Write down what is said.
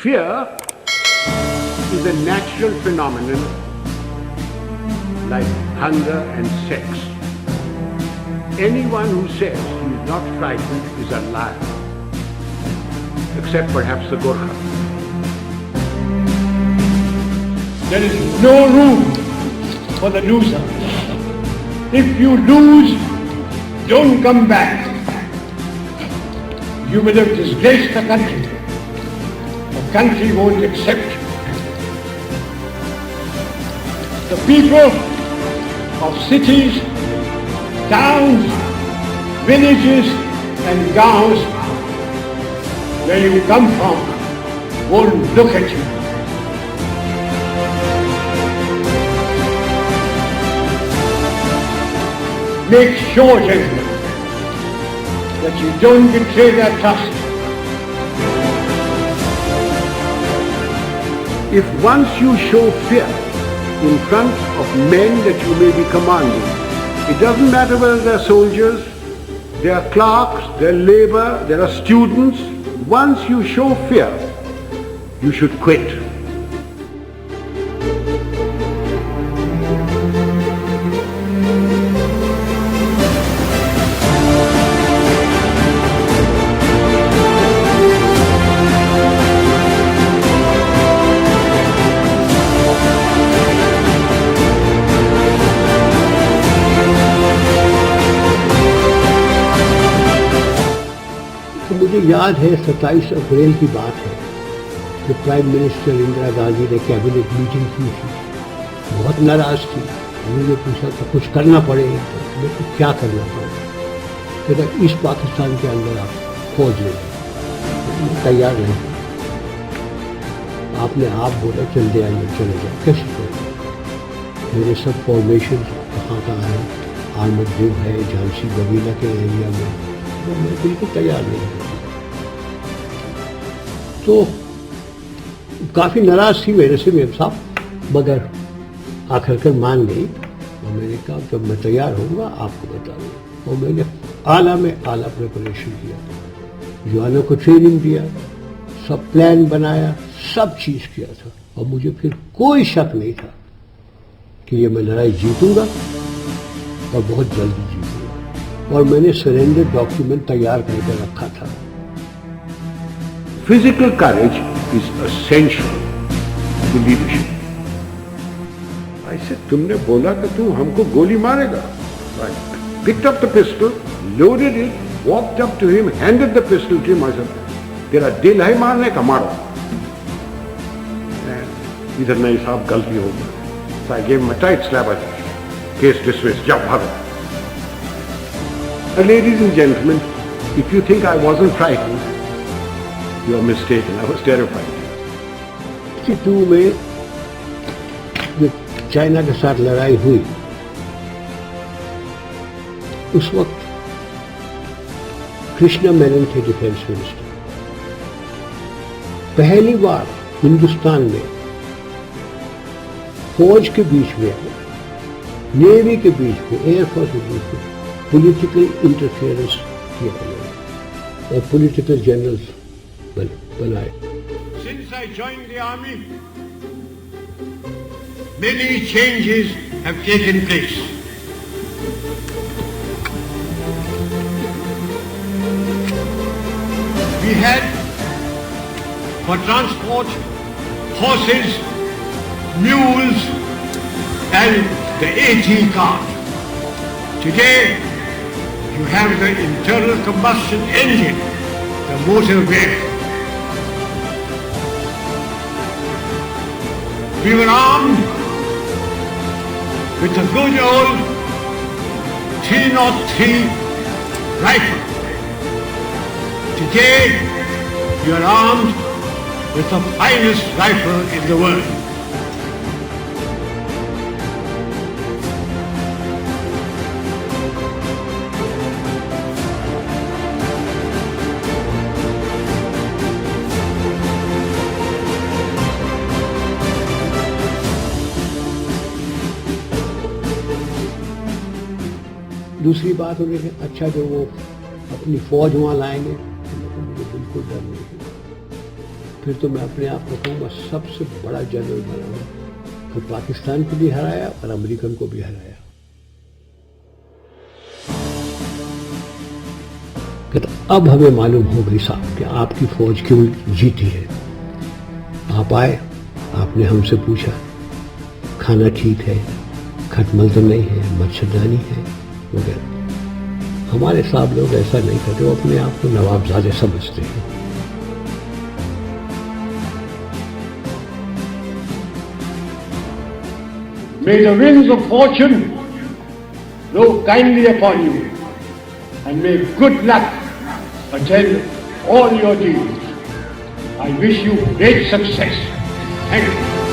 Fear is a natural phenomenon like hunger and sex. Anyone who says he is not frightened is a liar, except perhaps the Gorkha. There is no room for the loser. If you lose, don't come back. You will have disgraced the country. The country won't accept you. The people of cities, towns, villages and gaons where you come from won't look at you. Make sure, gentlemen, that you don't betray their trust. If once you show fear in front of men that you may be commanding, it doesn't matter whether they're soldiers, they're clerks, they're labor, there are students. Once you show fear, you should quit. मुझे याद है 27 अप्रैल की बात है कि prime minister Indira Gandhi ने cabinet meeting की थी। बहुत नाराज थी। मुझे पूछा तो कुछ करना पड़ेगा, तो क्या करना पड़ेगा? कहता ईस्ट पाकिस्तान के अंदर आप फौज ले लें। तैयार नहीं। आपने आप बोला चले जाओ। कैसे करें? मेरे सब फॉर्मेशन कहाँ है, आर्मड ग्रुप है झांसी बगीला के एरिया में, तो मैं बिल्कुल तैयार नहीं। तो काफ़ी नाराज़ थी मेरे से मेम साहब, मगर आखिरकार मान गई और मैंने कहा जब मैं तैयार होऊंगा आपको बता दूँगा। और मैंने आला में आला प्रिपरेशन किया, जवानों को ट्रेनिंग दिया, सब प्लान बनाया, सब चीज़ किया था। और मुझे फिर कोई शक नहीं था कि ये मैं लड़ाई जीतूंगा और बहुत जल्दी जीतूंगा। और मैंने सरेंडर डॉक्यूमेंट तैयार करके रखा था। Physical courage is essential to leadership. I said, तुमने बोला कि तू हमको गोली मारेगा. I picked up the pistol, loaded it, walked up to him, handed the pistol to him. I said, तेरा दिल है मारने का, मारो. इधर नहीं साहब, गलती हो गई. So I gave him a tight slap. I said, case dismissed. जाओ भागो. Ladies and gentlemen, if you think I wasn't frightened, you are mistaken. I was terrified. 1962 में जब चाइना के साथ लड़ाई हुई, उस वक्त कृष्णा मेनन थे डिफेंस मिनिस्टर। पहली बार हिंदुस्तान में फौज के बीच में, नेवी के बीच में, एयरफोर्स के बीच में पॉलिटिकल इंटरफेरेंस किया गया और पॉलिटिकल जनरल्स बनाए। Since I joined the army, many changes have taken place. We had for transport horses, mules and the AT car. Today you have the internal combustion engine, the motor vehicle. We were armed with the good old 303 rifle. Today, you are armed with the finest rifle in the world. दूसरी बात उन्हें कि अच्छा जो वो अपनी फौज वहाँ लाएंगे, मुझे बिल्कुल डर नहीं है। फिर तो मैं अपने आप को कहूँगा सबसे बड़ा जनरल बना हूँ कि पाकिस्तान को भी हराया और अमेरिकन को भी हराया। कि तो अब हमें मालूम हो गई साहब कि आपकी फौज क्यों जीती है। आप आए, आपने हमसे पूछा खाना ठीक है, खटमल तो नहीं है, मच्छरदानी है वगैरह। हमारे साहब लोग ऐसा नहीं करते, वो अपने आप को नवाबजादे समझते हैं। May the winds of fortune blow kindly upon you, and may good luck attend all your deeds. I wish you great success. Thank you.